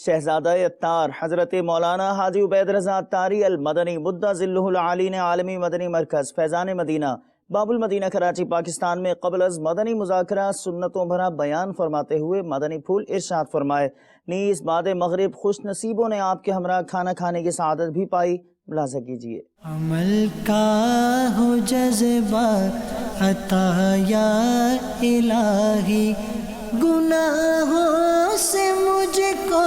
شہزادہ اتار حضرت مولانا حاجی عبید رضا اتاری المدنی مدہ ذلہ العالی نے عالمی مدنی مرکز فیضان مدینہ باب المدینہ کراچی پاکستان میں قبل از مدنی مذاکرہ سنتوں بھرا بیان فرماتے ہوئے مدنی پھول ارشاد فرمائے، نیز بعد مغرب خوش نصیبوں نے آپ کے ہمراہ کھانا کھانے کی سعادت بھی پائی۔ ملاحظہ کیجئے۔ عمل کا ہو جذبہ عطا یا الہی، گناہوں سے مجھ کو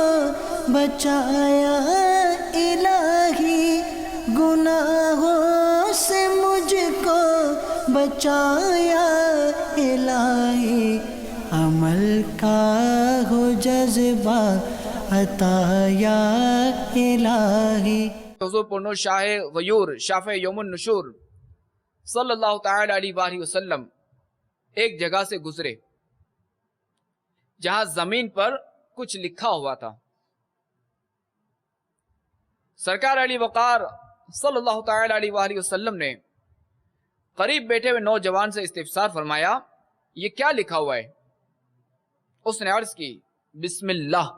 بچایا الہی، گناہوں سے مجھ کو بچایا الہی، عمل کا ہو جذبہ عطا یا الہی۔ حضور پرنور شاہ غیور شافع یوم النشور صلی اللہ تعالی علیہ وآلہ وسلم ایک جگہ سے گزرے جہاں زمین پر کچھ لکھا ہوا تھا۔ سرکار علی وقار صلی اللہ تعالی علیہ وآلہ وسلم نے قریب بیٹھے ہوئے نوجوان سے استفسار فرمایا، یہ کیا لکھا ہوا ہے؟ اس نے عرض کی، بسم اللہ۔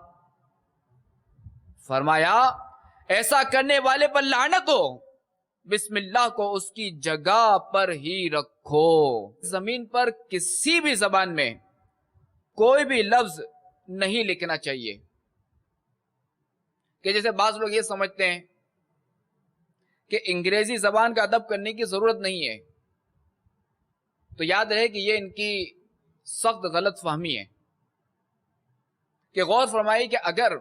فرمایا، ایسا کرنے والے پر لعنت ہو، بسم اللہ کو اس کی جگہ پر ہی رکھو۔ زمین پر کسی بھی زبان میں کوئی بھی لفظ نہیں لکھنا چاہیے، کہ جیسے بعض لوگ یہ سمجھتے ہیں کہ انگریزی زبان کا ادب کرنے کی ضرورت نہیں ہے، تو یاد رہے کہ یہ ان کی سخت غلط فہمی ہے۔ کہ غور فرمائیے کہ اگر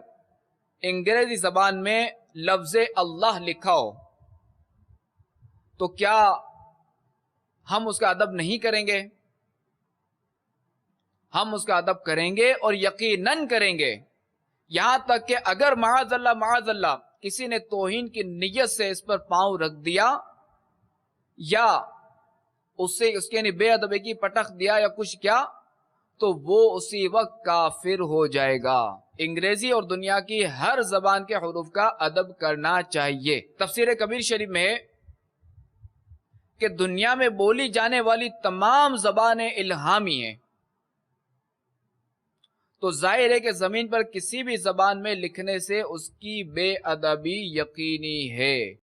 انگریزی زبان میں لفظ اللہ لکھا ہو تو کیا ہم اس کا ادب نہیں کریں گے؟ ہم اس کا ادب کریں گے، اور یقیناً کریں گے، یہاں تک کہ اگر معاذ اللہ کسی نے توہین کی نیت سے اس پر پاؤں رکھ دیا یا اس کے بے ادبی کی پٹخ دیا یا کچھ کیا، تو وہ اسی وقت کافر ہو جائے گا۔ انگریزی اور دنیا کی ہر زبان کے حروف کا ادب کرنا چاہیے۔ تفسیر کبیر شریف میں کہ دنیا میں بولی جانے والی تمام زبانیں الہامی ہیں، تو ظاہر ہے کہ زمین پر کسی بھی زبان میں لکھنے سے اس کی بے ادبی یقینی ہے۔